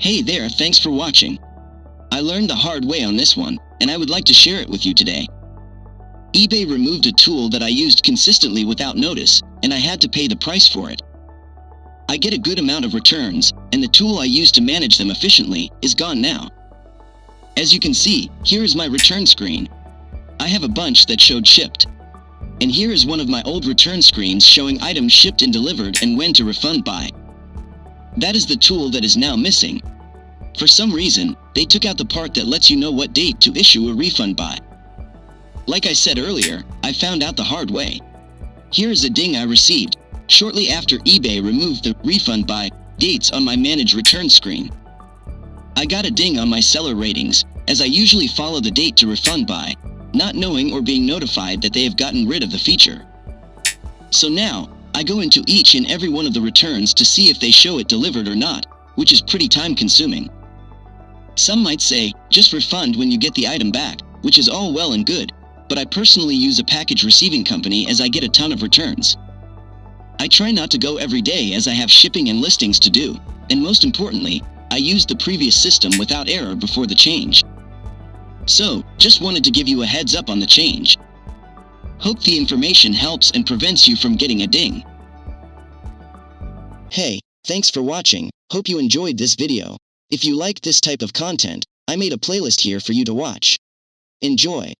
Hey there, thanks for watching. I learned the hard way on this one, and I would like to share it with you today. eBay removed a tool that I used consistently without notice, and I had to pay the price for it. I get a good amount of returns, and the tool I used to manage them efficiently is gone now. As you can see, here is my return screen. I have a bunch that showed shipped. And here is one of my old return screens showing items shipped and delivered and when to refund by. That is the tool that is now missing. For some reason, they took out the part that lets you know what date to issue a refund by. Like I said earlier, I found out the hard way. Here is a ding I received shortly after eBay removed the refund by dates on my manage return screen. I got a ding on my seller ratings, as I usually follow the date to refund by, not knowing or being notified that they have gotten rid of the feature. So now, I go into each and every one of the returns to see if they show it delivered or not, which is pretty time consuming. Some might say, just refund when you get the item back, which is all well and good, but I personally use a package receiving company as I get a ton of returns. I try not to go every day as I have shipping and listings to do, and most importantly, I used the previous system without error before the change. So, just wanted to give you a heads up on the change. Hope the information helps and prevents you from getting a ding. Hey, thanks for watching, hope you enjoyed this video. If you like this type of content, I made a playlist here for you to watch. Enjoy!